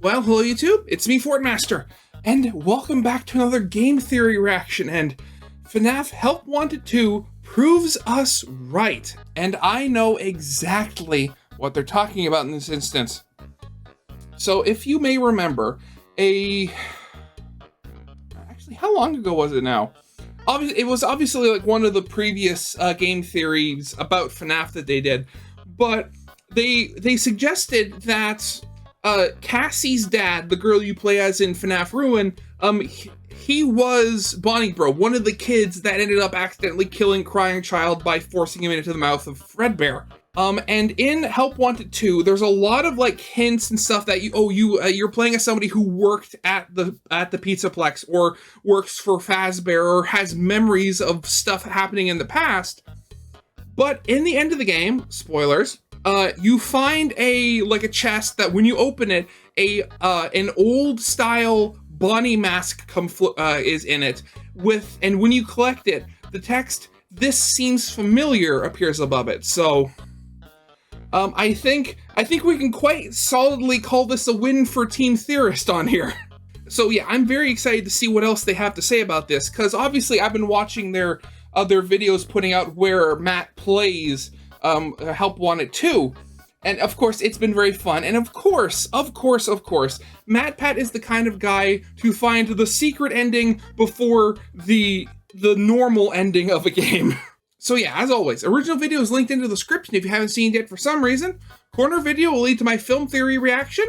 Well, hello YouTube, it's me, Fortmaster, and welcome back to another game theory reaction, and FNAF Help Wanted 2 proves us right, and I know exactly what they're talking about in this instance. So if you may remember, actually, how long ago was it now? It was obviously like one of the previous game theories about FNAF that they did, but they suggested that Cassie's dad, the girl you play as in FNAF Ruin, he was Bonnie Bro, one of the kids that ended up accidentally killing Crying Child by forcing him into the mouth of Fredbear. And in Help Wanted 2, there's a lot of like hints and stuff that you're playing as somebody who worked at the Pizzaplex or works for Fazbear or has memories of stuff happening in the past. But in the end of the game, spoilers, you find a chest that when you open it, an old style Bonnie mask is in it and when you collect it, the text "This seems familiar" appears above it. So I think we can quite solidly call this a win for Team Theorist on here. So yeah, I'm very excited to see what else they have to say about this, because obviously I've been watching their videos putting out where Matt plays Help Wanted 2, and of course it's been very fun, and of course, Matt Pat is the kind of guy to find the secret ending before the normal ending of a game. So yeah, as always, original video is linked into the description if you haven't seen it yet for some reason. Corner video will lead to my film theory reaction.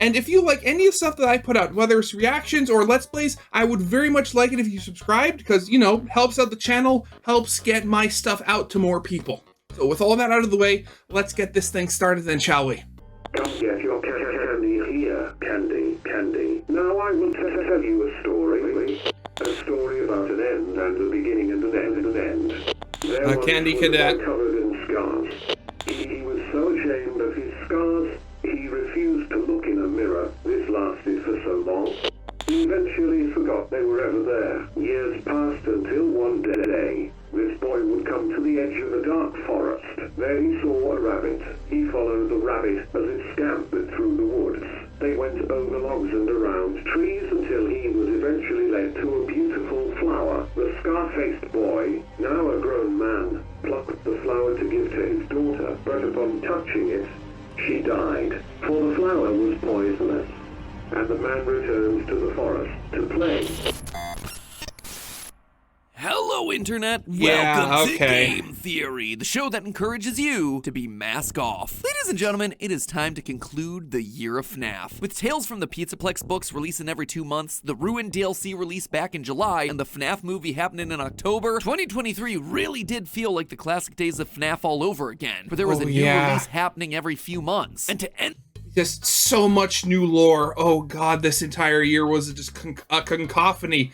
And if you like any of the stuff that I put out, whether it's reactions or Let's Plays, I would very much like it if you subscribed, because, you know, helps out the channel, helps get my stuff out to more people. So with all that out of the way, let's get this thing started then, shall we? Come get your candy here, candy. Now I will tell you a story. A story about an end and a beginning and an end. There Candy was Cadet. Covered in scars. He was so ashamed of his scars, he refused to look in a mirror. This lasted for so long. He eventually forgot they were ever there. Years passed until one day, this boy would come to the edge of a dark forest. There he saw a rabbit. He followed the rabbit as it scampered through the woods. They went over logs and around trees until he was eventually led to a beautiful flower. The scar-faced boy, now a grown man, plucked the flower to give to his daughter, but upon touching it, she died, for the flower was poisonous. And the man returns to the forest to play. Hello, Internet. Yeah, Welcome okay. to Game Theory, the show that encourages you to be mask off. Ladies and gentlemen, it is time to conclude the year of FNAF. With Tales from the Pizzaplex books releasing every 2 months, the Ruin DLC released back in July, and the FNAF movie happening in October, 2023 really did feel like the classic days of FNAF all over again, where there was a new release happening every few months. And to end just so much new lore. Oh god, this entire year was just a cacophony.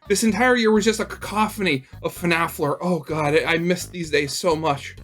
This entire year was just a cacophony of FNAF lore. Oh god, I miss these days so much.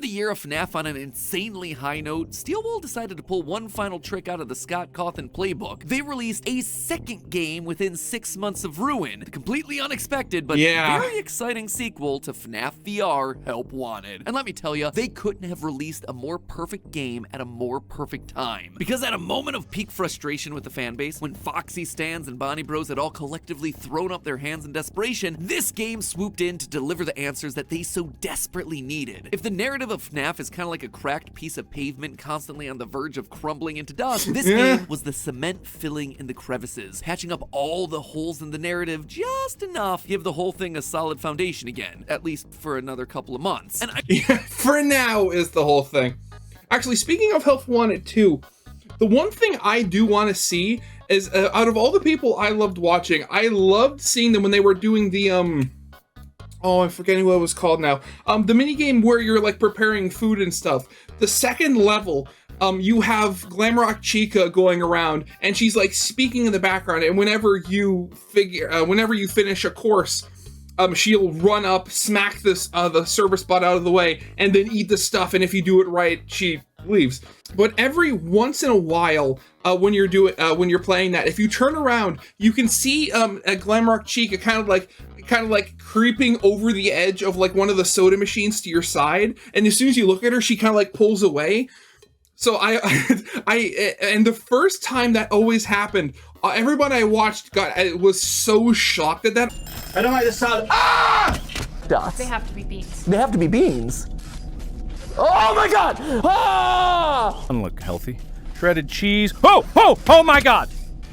the year of FNAF on an insanely high note, Steelwall decided to pull one final trick out of the Scott Cawthon playbook. They released a second game within 6 months of Ruin, the completely unexpected but very exciting sequel to FNAF VR, Help Wanted. And let me tell you, they couldn't have released a more perfect game at a more perfect time. Because at a moment of peak frustration with the fanbase, when Foxy Stans and Bonnie Bros had all collectively thrown up their hands in desperation, this game swooped in to deliver the answers that they so desperately needed. If the narrative of FNAF is kind of like a cracked piece of pavement constantly on the verge of crumbling into dust, this game was the cement filling in the crevices, patching up all the holes in the narrative just enough to give the whole thing a solid foundation again, at least for another couple of months. And for now is the whole thing. Actually, speaking of Help Wanted 2, the one thing I do want to see is, out of all the people I loved watching, I loved seeing them when they were doing the, oh, I'm forgetting what it was called now. The minigame where you're, like, preparing food and stuff. The second level, you have Glamrock Chica going around, and she's, like, speaking in the background, and whenever you finish a course, she'll run up, smack this, the service bot out of the way, and then eat the stuff, and if you do it right, she leaves. But every once in a while, when you're playing that, if you turn around, you can see a Glamrock Chica kind of like creeping over the edge of like one of the soda machines to your side, and as soon as you look at her, she kind of like pulls away. So and the first time that always happened, everyone I watched was so shocked at that. I don't like the sound. Ah! Dots. They have to be beans. They have to be beans. Oh my God! Ah! Doesn't look healthy. Shredded cheese. Oh my God!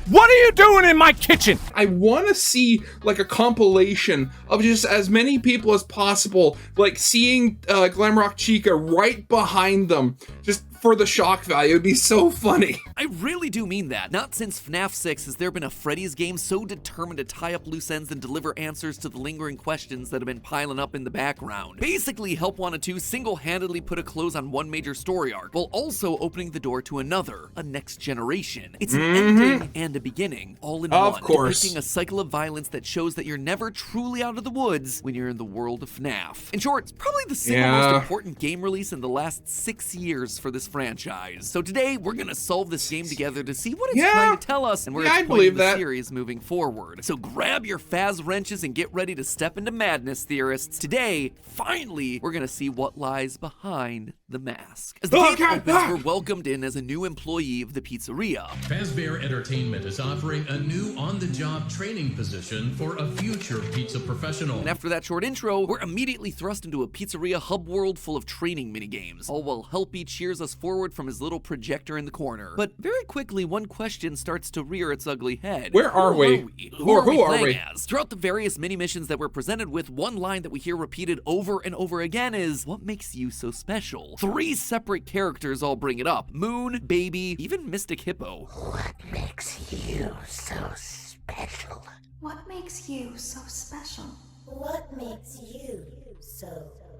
What are you doing in my kitchen? I want to see like a compilation of just as many people as possible, like seeing Glamrock Chica right behind them, just for the shock value. It'd be so funny. I really do mean that. Not since FNAF 6 has there been a Freddy's game so determined to tie up loose ends and deliver answers to the lingering questions that have been piling up in the background. Basically, Help Wanted 2 single-handedly put a close on one major story arc, while also opening the door to another, a next generation. It's an ending and a beginning, all in one. Of course. Depicting a cycle of violence that shows that you're never truly out of the woods when you're in the world of FNAF. In short, it's probably the single most important game release in the last 6 years for this franchise. So today, we're gonna solve this game together to see what it's trying to tell us and where it's pointing the series moving forward. So grab your Faz wrenches and get ready to step into madness, theorists. Today, finally, we're gonna see what lies behind the mask. As the game opens, we're welcomed in as a new employee of the pizzeria. Fazbear Entertainment is offering a new on-the-job training position for a future pizza professional. And after that short intro, we're immediately thrust into a pizzeria hub world full of training minigames, all while Helpy cheers us forward from his little projector in the corner. But very quickly, one question starts to rear its ugly head. Where are we? Who are we playing as? Throughout the various mini-missions that we're presented with, one line that we hear repeated over and over again is, what makes you so special? 3 separate characters all bring it up. Moon, Baby, even Mystic Hippo. What makes you so special? What makes you so special? What makes you so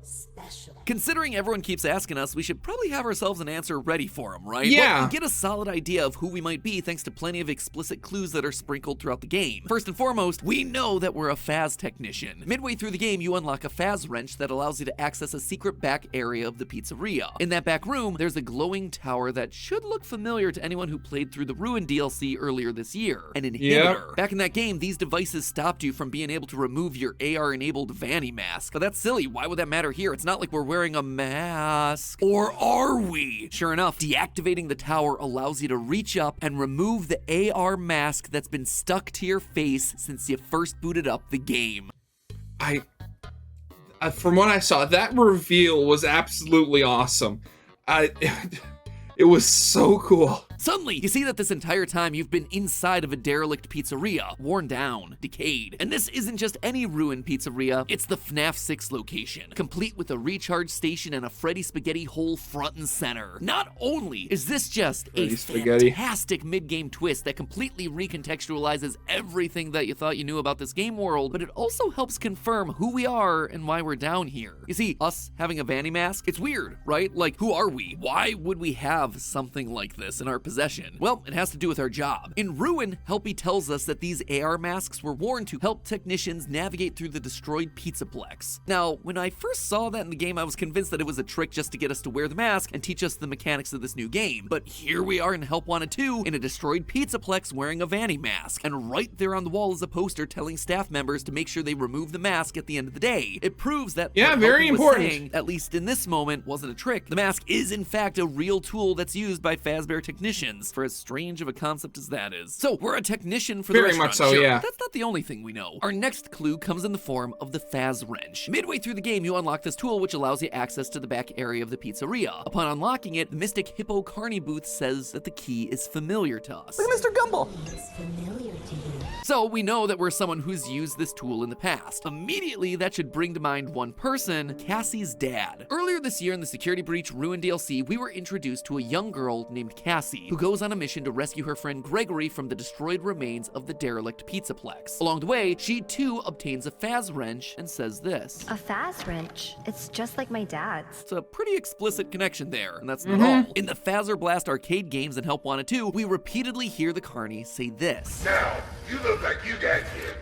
special? Considering everyone keeps asking us, we should probably have ourselves an answer ready for them, right? Yeah. But we get a solid idea of who we might be thanks to plenty of explicit clues that are sprinkled throughout the game. First and foremost, we know that we're a Faz technician. Midway through the game, you unlock a Faz wrench that allows you to access a secret back area of the pizzeria. In that back room, there's a glowing tower that should look familiar to anyone who played through the Ruin DLC earlier this year. An inhibitor. Back in that game, these devices stopped you from being able to remove your AR-enabled Vanny mask. But that's silly. Why would that matter here? It's not like we're wearing a mask. Or are we? Sure enough, deactivating the tower allows you to reach up and remove the AR mask that's been stuck to your face since you first booted up the game. From what I saw, that reveal was absolutely awesome. It was so cool. Suddenly, you see that this entire time you've been inside of a derelict pizzeria, worn down, decayed. And this isn't just any ruined pizzeria, it's the FNAF 6 location, complete with a recharge station and a Freddy Spaghetti hole front and center. Not only is this just a fantastic mid-game twist that completely recontextualizes everything that you thought you knew about this game world, but it also helps confirm who we are and why we're down here. You see, us having a Vanny mask, it's weird, right? Like, who are we? Why would we have something like this in our possession? Well, it has to do with our job. In Ruin, Helpy tells us that these AR masks were worn to help technicians navigate through the destroyed Pizzaplex. Now, when I first saw that in the game, I was convinced that it was a trick just to get us to wear the mask and teach us the mechanics of this new game. But here we are in Help Wanted 2 in a destroyed Pizzaplex wearing a Vanny mask. And right there on the wall is a poster telling staff members to make sure they remove the mask at the end of the day. It proves that what very Helpy important. was saying, at least in this moment, wasn't a trick. The mask is in fact a real tool that's used by Fazbear technicians, for as strange of a concept as that is. So, we're a technician for the restaurant. Much so, sure, yeah. But that's not the only thing we know. Our next clue comes in the form of the Faz wrench. Midway through the game, you unlock this tool which allows you access to the back area of the pizzeria. Upon unlocking it, the Mystic Hippo Carney booth says that the key is familiar to us. Look at Mr. Gumball. It's familiar to you. So we know that we're someone who's used this tool in the past. Immediately, that should bring to mind one person, Cassie's dad. Earlier this year in the Security Breach Ruin DLC, we were introduced to a young girl named Cassie, who goes on a mission to rescue her friend Gregory from the destroyed remains of the derelict Pizzaplex. Along the way, she too obtains a Faz wrench and says this. A Faz wrench? It's just like my dad's. It's a pretty explicit connection there, and that's not all. In the Fazzer Blast arcade games and Help Wanted 2, we repeatedly hear the Carney say this. Now, you look like you got hit.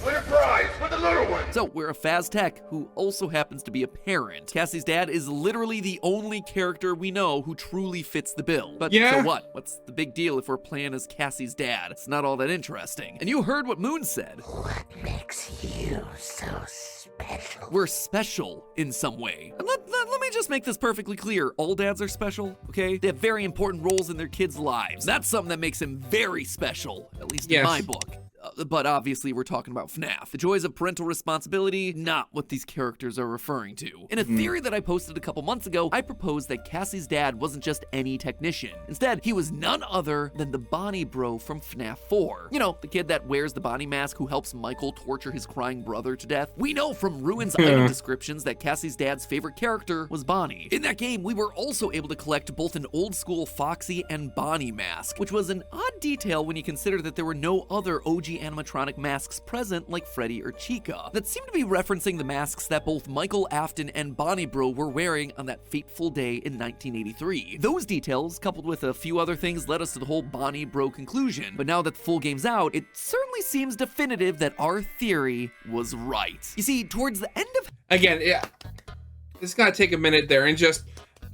Win a prize for the little one. So we're a Faz Tech who also happens to be a parent. Cassie's dad is literally the only character we know who truly fits the bill. But Yeah. so what? What's the big deal if we're playing as Cassie's dad? It's not all that interesting. And you heard what Moon said. What makes you so special? We're special in some way. And let me just make this perfectly clear. All dads are special, okay? They have very important roles in their kids' lives. That's something that makes him very special, at least in Yes. my book. But obviously we're talking about FNAF. The joys of parental responsibility, not what these characters are referring to. In a theory that I posted a couple months ago, I proposed that Cassie's dad wasn't just any technician. Instead, he was none other than the Bonnie bro from FNAF 4. You know, the kid that wears the Bonnie mask who helps Michael torture his crying brother to death. We know from Ruin's item descriptions that Cassie's dad's favorite character was Bonnie. In that game, we were also able to collect both an old school Foxy and Bonnie mask, which was an odd detail when you consider that there were no other OG animatronic masks present like Freddy or Chica, that seemed to be referencing the masks that both Michael Afton and Bonnie Bro were wearing on that fateful day in 1983. Those details, coupled with a few other things, led us to the whole Bonnie Bro conclusion, but now that the full game's out, it certainly seems definitive that our theory was right. You see, towards the end of... Again, yeah, just gotta take a minute there and just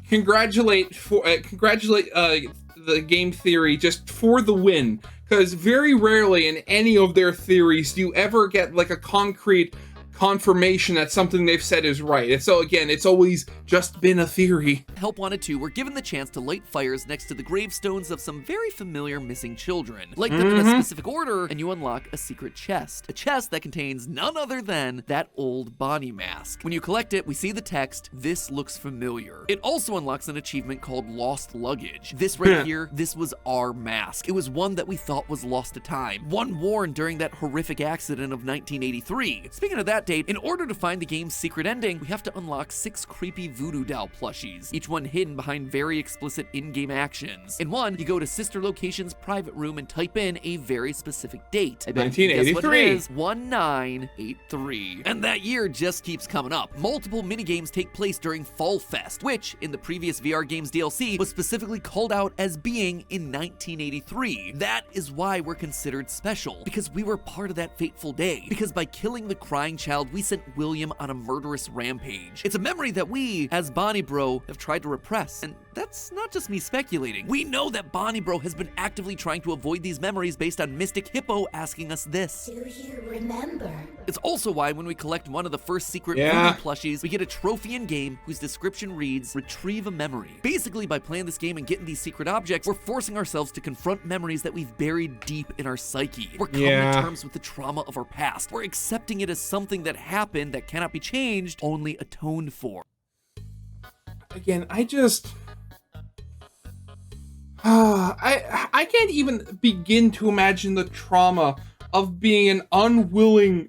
congratulate the game theory just for the win, because very rarely in any of their theories do you ever get like a concrete confirmation that something they've said is right. And so again, it's always just been a theory. Help Wanted 2 were given the chance to light fires next to the gravestones of some very familiar missing children. Light them in a specific order, and you unlock a secret chest. A chest that contains none other than that old Bonnie mask. When you collect it, we see the text, "This looks familiar." It also unlocks an achievement called Lost Luggage. This right here, this was our mask. It was one that we thought was lost to time. One worn during that horrific accident of 1983. Speaking of that date, in order to find the game's secret ending, we have to unlock 6 creepy voodoo doll plushies, each one hidden behind very explicit in-game actions. In one, you go to Sister Location's private room and type in a very specific date. I bet you can guess what it is. 1983. And that year just keeps coming up. Multiple minigames take place during Fall Fest, which, in the previous VR Games DLC, was specifically called out as being in 1983. That is why we're considered special, because we were part of that fateful day. Because by killing the crying child, we sent William on a murderous rampage. It's a memory that we, as Bonnie Bro, have tried to repress. And that's not just me speculating. We know that Bonnie Bro has been actively trying to avoid these memories based on Mystic Hippo asking us this. Do you remember? It's also why when we collect one of the first secret voodoo plushies, we get a trophy in-game whose description reads, "Retrieve a memory." Basically, by playing this game and getting these secret objects, we're forcing ourselves to confront memories that we've buried deep in our psyche. We're coming to terms with the trauma of our past. We're accepting it as something that happened that cannot be changed, only atoned for. Again, I just... I can't even begin to imagine the trauma of being an unwitting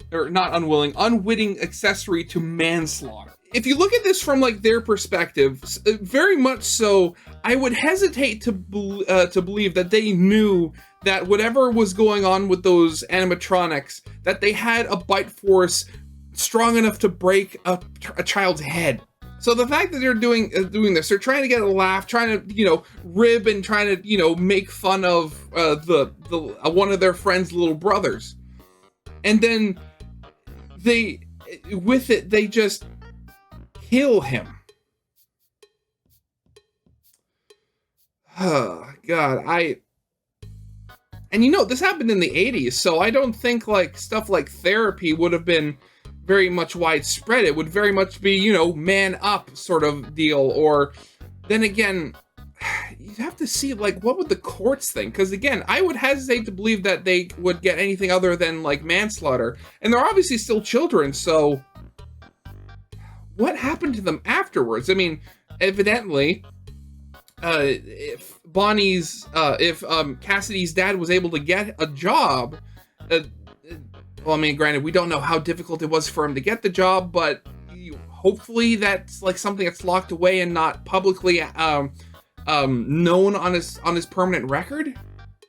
accessory to manslaughter. If you look at this from like their perspective, very much so, I would hesitate to believe that they knew that whatever was going on with those animatronics, that they had a bite force strong enough to break a child's head. So the fact that they're doing this, they're trying to get a laugh, trying to, rib and trying to, make fun of the one of their friend's little brothers. And then they just kill him. Oh, God, this happened in the 80s, so I don't think like stuff like therapy would have been very much widespread. It would very much be, man up sort of deal. Or then again, you'd have to see like what would the courts think, because again, I would hesitate to believe that they would get anything other than like manslaughter, and they're obviously still children, so what happened to them afterwards? I mean, evidently if Cassidy's dad was able to get a job, well, I mean, granted, we don't know how difficult it was for him to get the job, but hopefully that's like something that's locked away and not publicly known on his permanent record.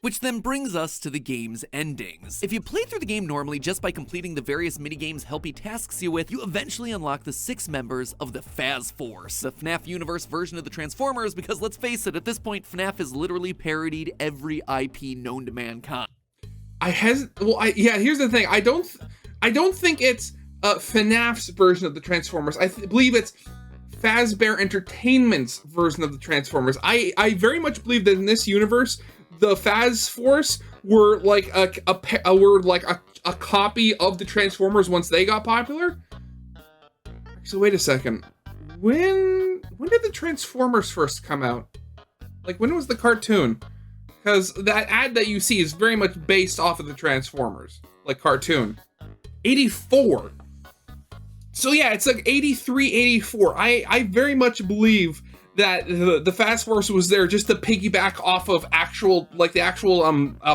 Which then brings us to the game's endings. If you play through the game normally just by completing the various minigames Helpy tasks you with, you eventually unlock the 6 members of the Faz Force, the FNAF universe version of the Transformers, because let's face it, at this point, FNAF has literally parodied every IP known to mankind. Here's the thing. I don't think it's FNAF's version of the Transformers. I believe it's Fazbear Entertainment's version of the Transformers. I very much believe that in this universe, the Faz Force were like a copy of the Transformers once they got popular. So wait a second. When did the Transformers first come out? Like, when was the cartoon? Because that ad that you see is very much based off of the Transformers, like cartoon. 84. So yeah, it's like 83, 84. I very much believe that the Fast Force was there just to piggyback off of the actual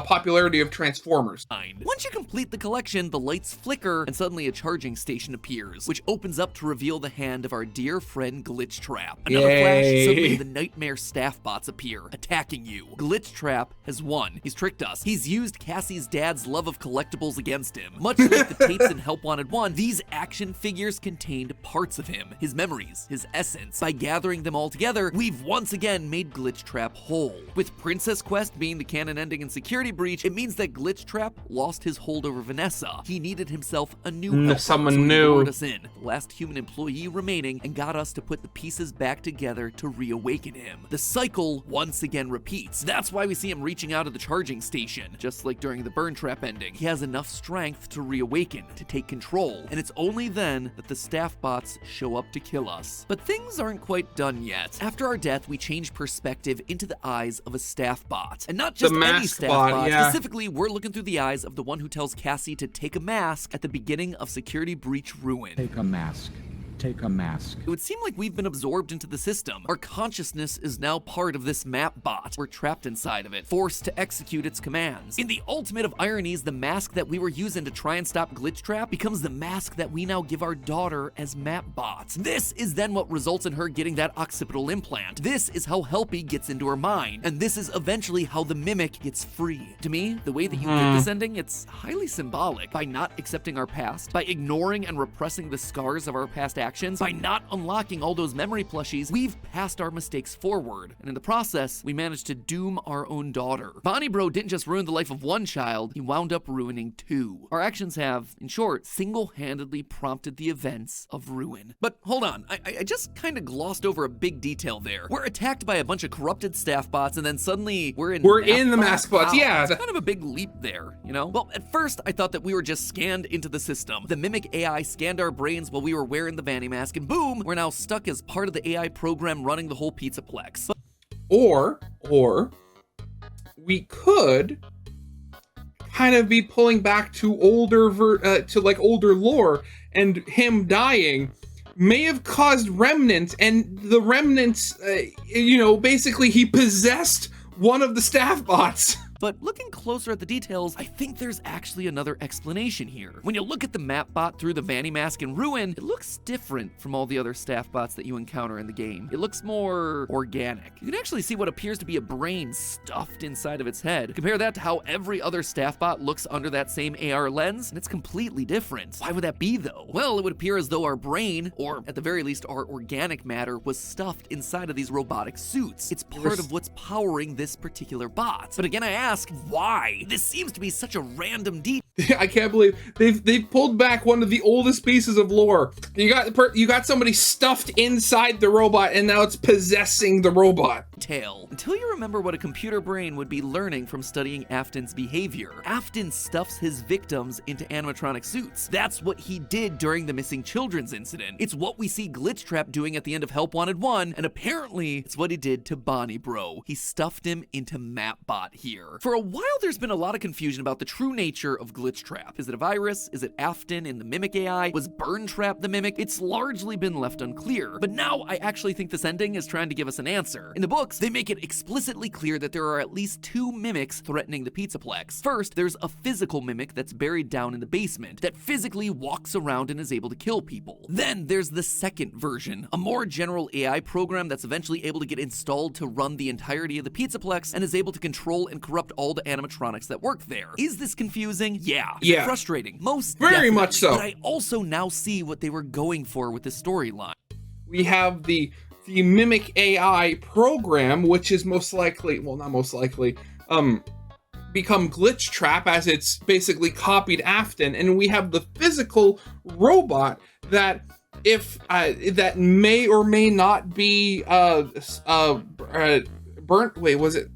popularity of Transformers. Once you complete the collection, the lights flicker and suddenly a charging station appears, which opens up to reveal the hand of our dear friend Glitchtrap. Another flash, suddenly the nightmare staff bots appear, attacking you. Glitchtrap has won. He's tricked us. He's used Cassie's dad's love of collectibles against him. Much like the tapes in Help Wanted 1, these action figures contained parts of him, his memories, his essence. By gathering them all together, we've once again made Glitchtrap whole. With Princess Quest being the canon ending and security breach, it means that Glitchtrap lost his hold over Vanessa. He needed himself a new helper, someone so he new. lured us in, the last human employee remaining, and got us to put the pieces back together to reawaken him. The cycle once again repeats. That's why we see him reaching out of the charging station. Just like during the Burn Trap ending, he has enough strength to reawaken, to take control, and it's only then that the staff bots show up to kill us. But things aren't quite done yet. After our death, we change perspective into the eyes of a staff bot. And not just any staff bot. Yeah. Specifically, we're looking through the eyes of the one who tells Cassie to take a mask at the beginning of Security Breach Ruin. Take a mask. Take a mask. It would seem like we've been absorbed into the system. Our consciousness is now part of this map bot. We're trapped inside of it, forced to execute its commands. In the ultimate of ironies, the mask that we were using to try and stop Glitchtrap becomes the mask that we now give our daughter as map bots. This is then what results in her getting that occipital implant. This is how Helpy gets into her mind, and this is eventually how the mimic gets free. To me, the way that you did this ending, it's highly symbolic. By not accepting our past, by ignoring and repressing the scars of our past actions, by not unlocking all those memory plushies, we've passed our mistakes forward, and in the process, we managed to doom our own daughter. Bonnie Bro didn't just ruin the life of one child, he wound up ruining two. Our actions have, in short, single-handedly prompted the events of ruin. But hold on, I just kind of glossed over a big detail there. We're attacked by a bunch of corrupted staff bots, and then suddenly we're in the mask bots, Wow, yeah. it's kind of a big leap there, you know? Well, at first, I thought that we were just scanned into the system. The Mimic AI scanned our brains while we were wearing the Vanny mask, and boom, we're now stuck as part of the AI program running the whole Pizzaplex. Or we could kind of be pulling back to older lore, and him dying may have caused remnants, and the remnants, basically he possessed one of the staff bots. But looking closer at the details, I think there's actually another explanation here. When you look at the map bot through the Vanny mask in Ruin, it looks different from all the other staff bots that you encounter in the game. It looks more organic. You can actually see what appears to be a brain stuffed inside of its head. Compare that to how every other staff bot looks under that same AR lens, and it's completely different. Why would that be though? Well, it would appear as though our brain, or at the very least our organic matter, was stuffed inside of these robotic suits. It's part of what's powering this particular bot. But again, I ask, why? This seems to be such a random detail. I can't believe they've pulled back one of the oldest pieces of lore. You got somebody stuffed inside the robot, and now it's possessing the robot. Until you remember what a computer brain would be learning from studying Afton's behavior. Afton stuffs his victims into animatronic suits. That's what he did during the missing children's incident. It's what we see Glitchtrap doing at the end of Help Wanted 1, and apparently it's what he did to Bonnie Bro. He stuffed him into Mapbot here. For a while, there's been a lot of confusion about the true nature of Glitchtrap. Is it a virus? Is it Afton in the Mimic AI? Was Burntrap the Mimic? It's largely been left unclear. But now I actually think this ending is trying to give us an answer. In the books, they make it explicitly clear that there are at least two mimics threatening the Pizzaplex. First, there's a physical mimic that's buried down in the basement that physically walks around and is able to kill people. Then there's the second version, a more general AI program that's eventually able to get installed to run the entirety of the Pizzaplex and is able to control and corrupt all the animatronics that work there. Is this confusing? Yeah. Is it frustrating? Most very definitely. much so. But I also now see what they were going for with this storyline. We have the Mimic AI program, which is most likely, well, not most likely, become Glitchtrap, as it's basically copied Afton, and we have the physical robot that if that may or may not be burnt. Wait, was it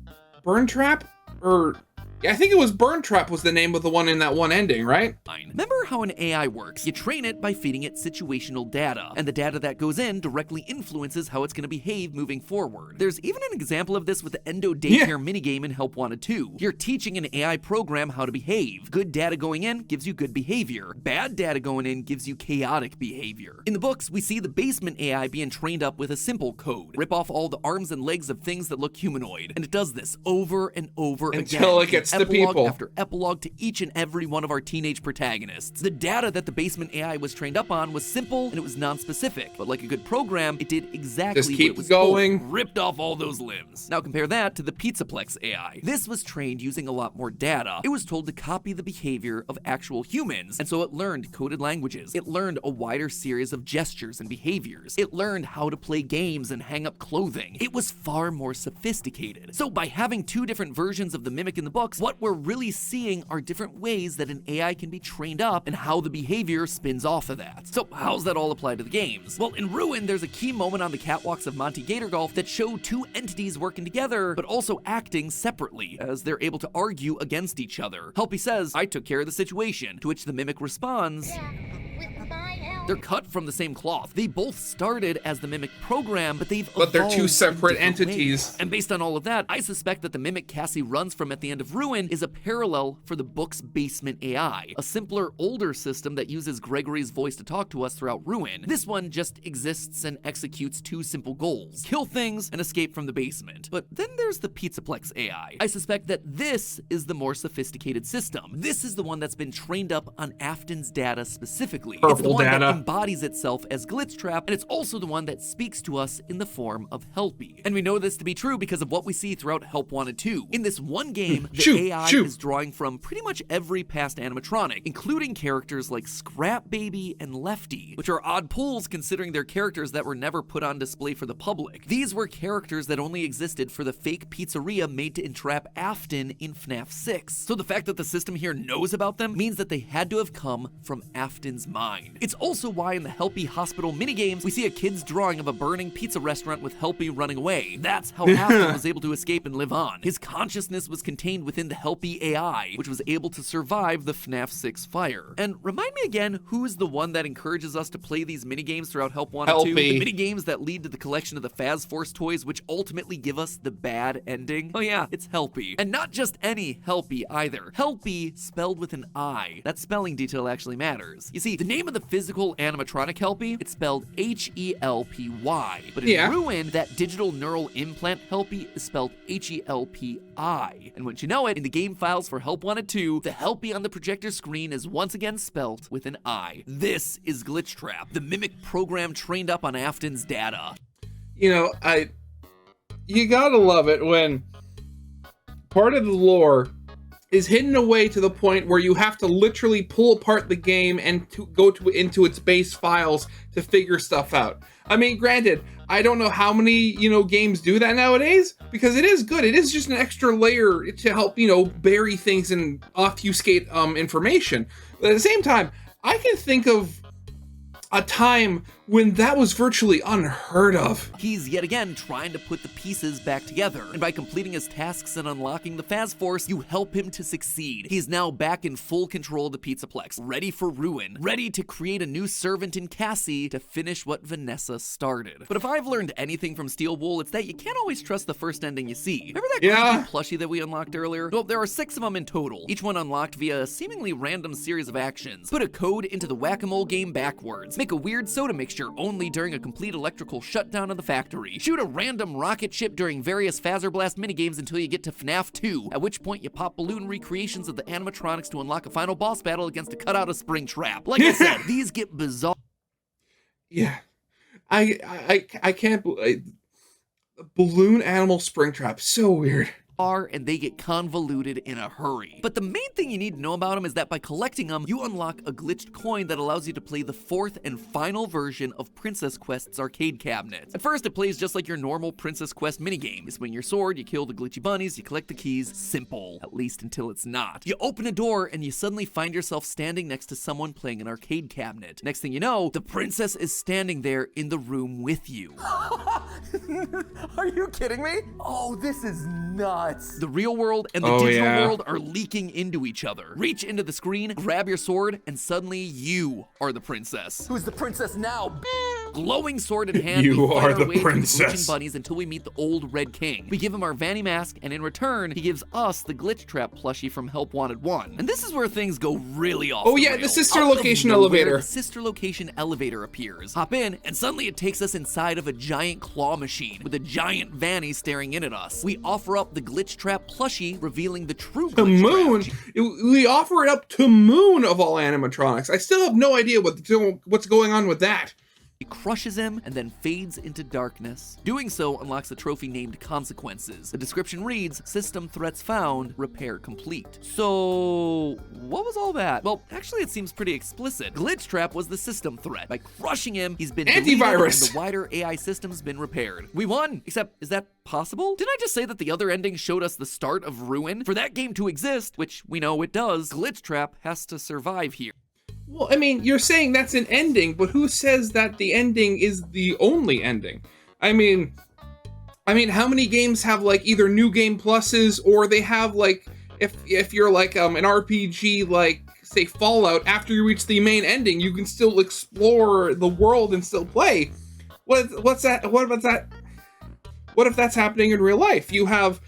Burn Trap? Or I think it was Burn Trap was the name of the one in that one ending, right? Remember how an AI works? You train it by feeding it situational data, and the data that goes in directly influences how it's going to behave moving forward. There's even an example of this with the Endo Daycare minigame in Help Wanted 2. You're teaching an AI program how to behave. Good data going in gives you good behavior. Bad data going in gives you chaotic behavior. In the books, we see the basement AI being trained up with a simple code. Rip off all the arms and legs of things that look humanoid. And it does this over and over again. Until it gets to people. After epilogue to each and every one of our teenage protagonists. The data that the basement AI was trained up on was simple and it was non-specific, but like a good program, it did exactly Just what keep it was going. told. Ripped off all those limbs. Now compare that to the Pizzaplex AI. This was trained using a lot more data. It was told to copy the behavior of actual humans, and so it learned coded languages. It learned a wider series of gestures and behaviors. It learned how to play games and hang up clothing. It was far more sophisticated. So by having two different versions of the Mimic in the books, what we're really seeing are different ways that an AI can be trained up and how the behavior spins off of that. So how's that all apply to the games? Well, in Ruin, there's a key moment on the catwalks of Monty Gator Golf that show two entities working together, but also acting separately, as they're able to argue against each other. Helpy says, "I took care of the situation," to which the Mimic responds, they're cut from the same cloth. They both started as the Mimic program, but they're two evolved separate in different entities. ways. And based on all of that, I suspect that the Mimic Cassie runs from at the end of Ruin is a parallel for the book's basement AI, a simpler, older system that uses Gregory's voice to talk to us throughout Ruin. This one just exists and executes two simple goals: kill things and escape from the basement. But then there's the Pizzaplex AI. I suspect that this is the more sophisticated system. This is the one that's been trained up on Afton's data specifically. It's the one that embodies itself as Glitchtrap, and it's also the one that speaks to us in the form of Helpy. And we know this to be true because of what we see throughout Help Wanted 2. In this one game, the AI is drawing from pretty much every past animatronic, including characters like Scrap Baby and Lefty, which are odd pulls considering they're characters that were never put on display for the public. These were characters that only existed for the fake pizzeria made to entrap Afton in FNAF 6. So the fact that the system here knows about them means that they had to have come from Afton's mind. It's also why in the Helpy Hospital minigames, we see a kid's drawing of a burning pizza restaurant with Helpy running away. That's how Afton was able to escape and live on. His consciousness was contained within the Helpy AI, which was able to survive the FNAF 6 fire. And remind me again, who's the one that encourages us to play these minigames throughout Help Wanted 2? The minigames that lead to the collection of the Faz Force toys, which ultimately give us the bad ending? Oh yeah, it's Helpy. And not just any Helpy either. Helpy spelled with an I. That spelling detail actually matters. You see, the name of the physical animatronic Helpy, it's spelled H-E-L-P-Y. But in Ruin, that digital neural implant Helpy is spelled H-E-L-P-I. And wouldn't you know it, in the game files for Help Wanted 2, the Helpy on the projector screen is once again spelled with an I. This is Glitchtrap, the Mimic program trained up on Afton's data. You know, you gotta love it when part of the lore is hidden away to the point where you have to literally pull apart the game and to go into its base files to figure stuff out. I mean, granted, I don't know how many, games do that nowadays, because it is good. It is just an extra layer to help, bury things and obfuscate information. But at the same time, I can think of a time when that was virtually unheard of. He's yet again trying to put the pieces back together, and by completing his tasks and unlocking the Faz Force, you help him to succeed. He's now back in full control of the Pizzaplex, ready for Ruin, ready to create a new servant in Cassie to finish what Vanessa started. But if I've learned anything from Steel Wool, it's that you can't always trust the first ending you see. Remember that creepy plushie that we unlocked earlier? Well, there are 6 of them in total, each one unlocked via a seemingly random series of actions. Put a code into the whack-a-mole game backwards. Make a weird soda mixture only during a complete electrical shutdown of the factory. Shoot a random rocket ship during various Phaser Blast minigames until you get to FNAF 2, at which point you pop balloon recreations of the animatronics to unlock a final boss battle against a cutout of Springtrap. Like I said, these get bizarre. Yeah. I can't believe balloon animal Springtrap. So weird. are, and they get convoluted in a hurry. But the main thing you need to know about them is that by collecting them, you unlock a glitched coin that allows you to play the 4th and final version of Princess Quest's arcade cabinet. At first, it plays just like your normal Princess Quest minigame. You swing your sword, you kill the glitchy bunnies, you collect the keys. Simple. At least until it's not. You open a door, and you suddenly find yourself standing next to someone playing an arcade cabinet. Next thing you know, the princess is standing there in the room with you. Are you kidding me? Oh, this is nuts. The real world and the digital world are leaking into each other. Reach into the screen, grab your sword, and suddenly you are the princess. Who's the princess now? Glowing sword in hand, You we fight are our the way through princess. the glitching bunnies until we meet the old Red King. We give him our Vanny mask, and in return, he gives us the Glitchtrap plushie from Help Wanted 1. And this is where things go really off Oh the yeah, rails. the sister Out of location nowhere, elevator. The sister location elevator appears. Hop in, and suddenly it takes us inside of a giant claw machine with a giant Vanny staring in at us. We offer up the Glitchtrap plushie, revealing the true To Moon. We offer it up to Moon of all animatronics. I still have no idea what's going on with that. He crushes him and then fades into darkness. Doing so unlocks the trophy named Consequences. The description reads, system threats found, repair complete. So, what was all that? Well, actually it seems pretty explicit. Glitchtrap was the system threat. By crushing him, he's been deleted Antivirus. and the wider AI system's been repaired. We won! Except, is that possible? Didn't I just say that the other ending showed us the start of ruin? For that game to exist, which we know it does, Glitchtrap has to survive here. Well, I mean, you're saying that's an ending, but who says that the ending is the only ending? I mean, how many games have like either new game pluses or they have like if you're like an RPG like say Fallout, after you reach the main ending, you can still explore the world and still play. What's that? What about that? What if that's happening in real life? You have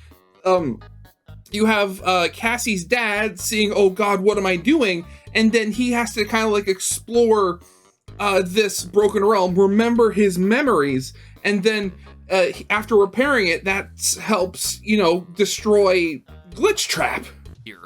Cassie's dad seeing, oh God, what am I doing? And then he has to kind of like explore this broken realm, remember his memories, and then after repairing it, that helps, destroy Glitchtrap.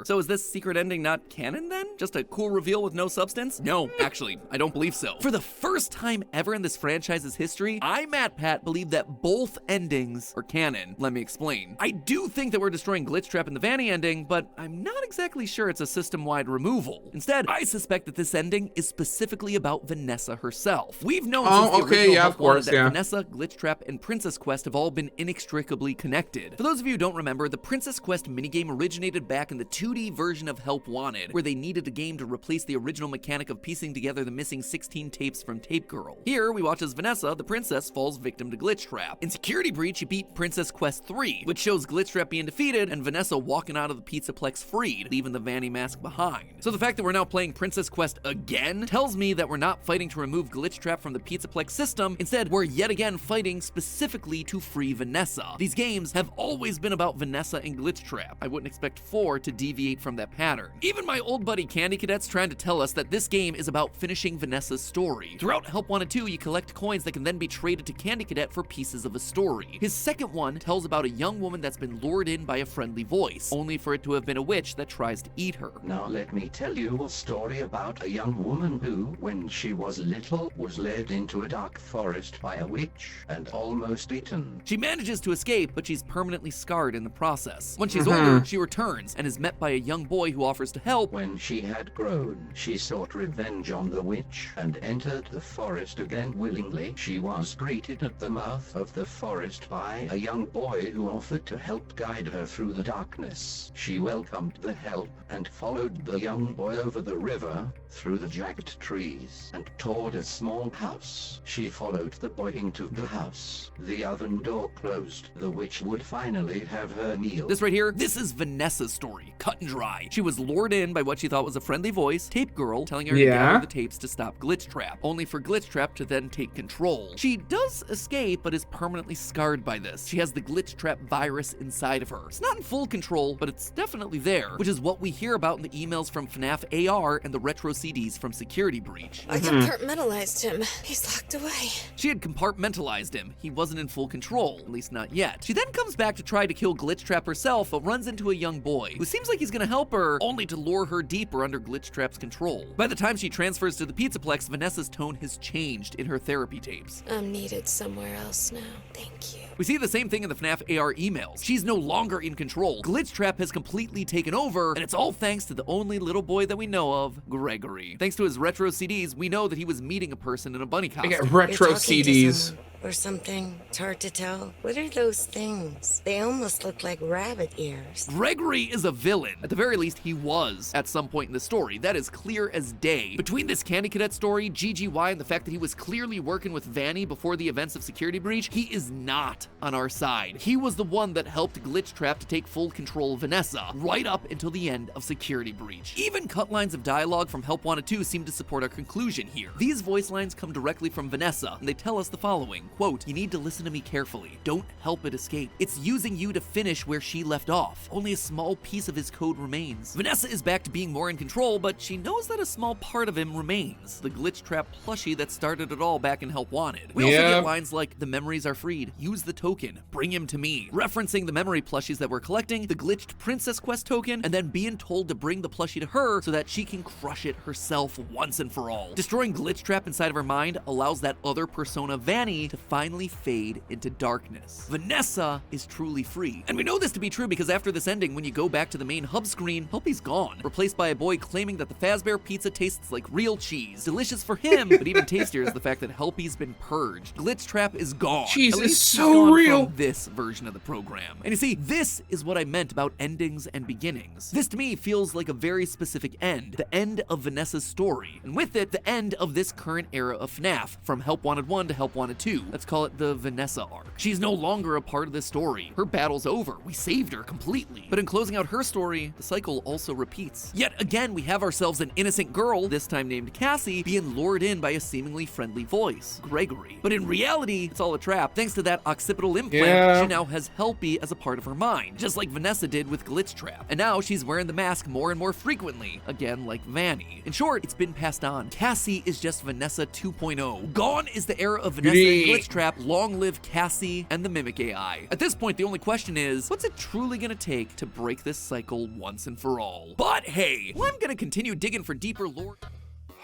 So is this secret ending not canon then? Just a cool reveal with no substance? No, actually, I don't believe so. For the first time ever in this franchise's history, I, Matt Pat, believe that both endings are canon. Let me explain. I do think that we're destroying Glitchtrap in the Vanny ending, but I'm not exactly sure it's a system-wide removal. Instead, I suspect that this ending is specifically about Vanessa herself. We've known since the original Help Wanted that Vanessa, Glitchtrap, and Princess Quest have all been inextricably connected. For those of you who don't remember, the Princess Quest minigame originated back in the 2D version of Help Wanted, where they needed a game to replace the original mechanic of piecing together the missing 16 tapes from Tape Girl. Here, we watch as Vanessa, the princess, falls victim to Glitchtrap. In Security Breach, you beat Princess Quest 3, which shows Glitchtrap being defeated and Vanessa walking out of the Pizzaplex freed, leaving the Vanny mask behind. So the fact that we're now playing Princess Quest again tells me that we're not fighting to remove Glitchtrap from the Pizzaplex system. Instead, we're yet again fighting specifically to free Vanessa. These games have always been about Vanessa and Glitchtrap. I wouldn't expect 4 to deviate from that pattern. Even my old buddy Candy Cadet's trying to tell us that this game is about finishing Vanessa's story. Throughout Help Wanted 2, you collect coins that can then be traded to Candy Cadet for pieces of a story. His second one tells about a young woman that's been lured in by a friendly voice, only for it to have been a witch that tries to eat her. Now let me tell you a story about a young woman who, when she was little, was led into a dark forest by a witch and almost eaten. She manages to escape, but she's permanently scarred in the process. When she's older, she returns and is met by a young boy who offers to help. When she had grown, she sought revenge on the witch and entered the forest again willingly. She was greeted at the mouth of the forest by a young boy who offered to help guide her through the darkness. She welcomed the help and followed the young boy over the river, through the jagged trees, and toward a small house. She followed the boy into the house. The oven door closed. The witch would finally have her meal. This right here, this is Vanessa's story, cut and dry. She was lured in by what she thought was a friendly voice, Tape Girl, telling her to gather the tapes to stop Glitchtrap, only for Glitchtrap to then take control. She does escape, but is permanently scarred by this. She has the Glitchtrap virus inside of her. It's not in full control, but it's definitely there, which is what we hear about in the emails from FNAF AR and the retro CDs from Security Breach. I compartmentalized him. He's locked away. She had compartmentalized him. He wasn't in full control, at least not yet. She then comes back to try to kill Glitchtrap herself, but runs into a young boy, who seems seems like he's gonna help her, only to lure her deeper under Glitchtrap's control. By the time she transfers to the Pizzaplex, Vanessa's tone has changed in her therapy tapes. I'm needed somewhere else now. Thank you. We see the same thing in the FNAF AR emails. She's no longer in control. Glitchtrap has completely taken over, and it's all thanks to the only little boy that we know of, Gregory. Thanks to his retro CDs, we know that he was meeting a person in a bunny costume. I get retro You're talking to CDs. someone or something. It's hard to tell. What are those things? They almost look like rabbit ears. Gregory is a villain. At the very least, he was at some point in the story. That is clear as day. Between this Candy Cadet story, GGY, and the fact that he was clearly working with Vanny before the events of Security Breach, he is not on our side. He was the one that helped Glitchtrap to take full control of Vanessa, right up until the end of Security Breach. Even cut lines of dialogue from Help Wanted 2 seem to support our conclusion here. These voice lines come directly from Vanessa, and they tell us the following, quote, "You need to listen to me carefully. Don't help it escape. It's using you to finish where she left off. Only a small piece of his code remains." Vanessa is back to being more in control, but she knows that a small part of him remains. The Glitchtrap plushie that started it all back in Help Wanted. We also get lines like, "The memories are freed. Use the token. Bring him to me." Referencing the memory plushies that we're collecting, the glitched Princess Quest token, and then being told to bring the plushie to her so that she can crush it herself once and for all. Destroying Glitchtrap inside of her mind allows that other persona, Vanny, to finally fade into darkness. Vanessa is truly free. And we know this to be true because after this ending, when you go back to the main hub screen, Helpy's gone, replaced by a boy claiming that the Fazbear pizza tastes like real cheese. Delicious for him, but even tastier is the fact that Helpy's been purged. Glitchtrap is gone. Cheese At is least he's so gone real. from this version of the program. And you see, this is what I meant about endings and beginnings. This to me feels like a very specific end, the end of Vanessa's story, and with it, the end of this current era of FNAF, from Help Wanted 1 to Help Wanted 2. Let's call it the Vanessa arc. She's no longer a part of this story. Her battle's over. We saved her completely. But in closing out her story, the cycle also repeats. Yet again, we have ourselves an innocent girl, this time named Cassie, being lured in by a seemingly friendly voice, Gregory. But in reality, it's all a trap. Thanks to that occipital implant, she now has Helpy as a part of her mind, just like Vanessa did with Glitchtrap. And now she's wearing the mask more and more frequently, again like Vanny. In short, it's been passed on. Cassie is just Vanessa 2.0. Gone is the era of Vanessa and Glitchtrap. Long live Cassie and the Mimic AI. At this point, the only question is, what's it truly gonna take to break this cycle once and for all? But hey, I'm gonna continue digging for deeper lore.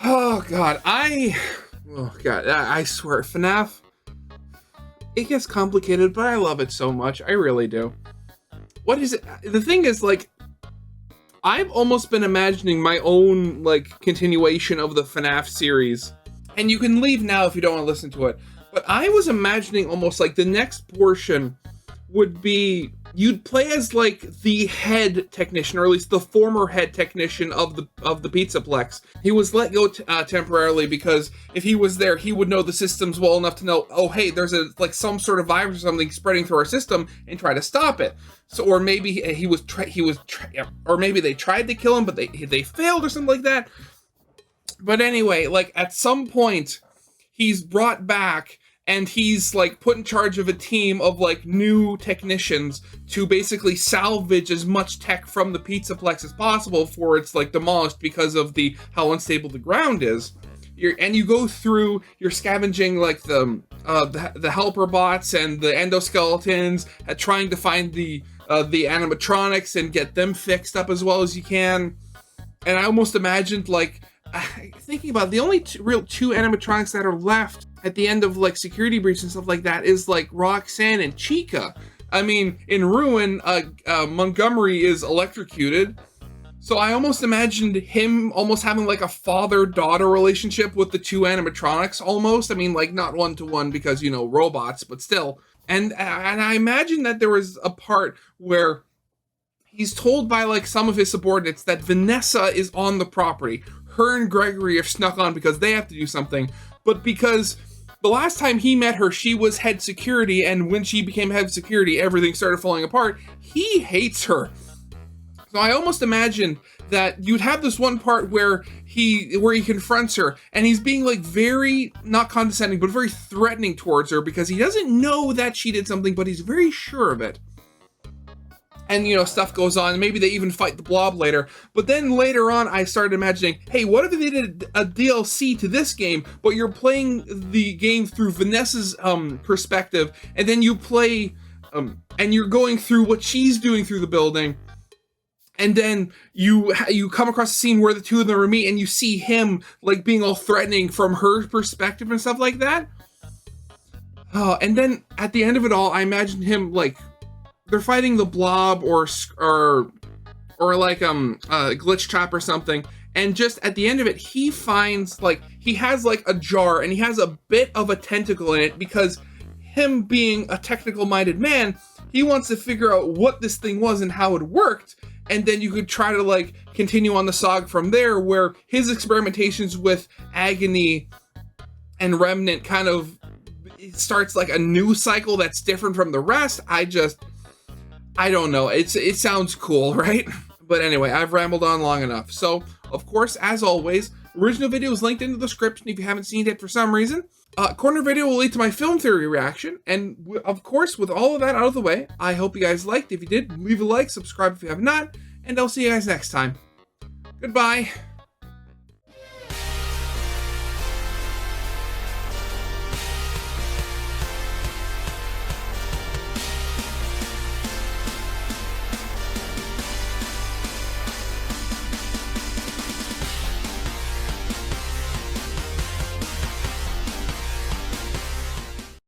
Oh god, I swear, FNAF, it gets complicated, but I love it so much. I really do. What is it? The thing is, like, I've almost been imagining my own, like, continuation of the FNAF series. And you can leave now if you don't want to listen to it. But I was imagining almost like the next portion would be, you'd play as like the head technician, or at least the former head technician of the Pizzaplex. He was let go temporarily because if he was there, he would know the systems well enough to know, oh hey, there's some sort of virus or something spreading through our system, and try to stop it. So, or maybe or maybe they tried to kill him, but they failed or something like that. But anyway, like at some point, he's brought back. And he's like put in charge of a team of like new technicians to basically salvage as much tech from the Pizzaplex as possible before it's like demolished because of how unstable the ground is. You go through, you're scavenging like the helper bots and the endoskeletons, trying to find the animatronics and get them fixed up as well as you can. And I almost imagined like thinking about it, the only two animatronics that are left at the end of like Security Breach and stuff like that is like Roxanne and Chica. I mean, in Ruin, Montgomery is electrocuted. So I almost imagined him almost having like a father-daughter relationship with the two animatronics almost. I mean, like not one-to-one because, you know, robots, but still. And I imagine that there was a part where he's told by like some of his subordinates that Vanessa is on the property. Her and Gregory are snuck on because they have to do something, but because the last time he met her, she was head security, and when she became head security, everything started falling apart. He hates her. So I almost imagined that you'd have this one part where he confronts her, and he's being like very, not condescending, but very threatening towards her because he doesn't know that she did something, but he's very sure of it. And, you know, stuff goes on. Maybe they even fight the Blob later. But then later on, I started imagining, hey, what if they did a DLC to this game, but you're playing the game through Vanessa's perspective, and then you play, and you're going through what she's doing through the building, And then you come across a scene where the two of them are meet, and you see him like being all threatening from her perspective and stuff like that. And then at the end of it all, I imagine him like they're fighting the Blob or like Glitchtrap or something. And just at the end of it, he finds like he has like a jar, and he has a bit of a tentacle in it because him being a technical minded man, he wants to figure out what this thing was and how it worked. And then you could try to like continue on the saga from there, where his experimentations with Agony and Remnant kind of starts like a new cycle that's different from the rest. I don't know. It sounds cool, right? But anyway, I've rambled on long enough. So, of course, as always, original video is linked in the description if you haven't seen it for some reason. Corner video will lead to my film theory reaction. And of course, with all of that out of the way, I hope you guys liked. If you did, leave a like, subscribe if you have not, and I'll see you guys next time. Goodbye.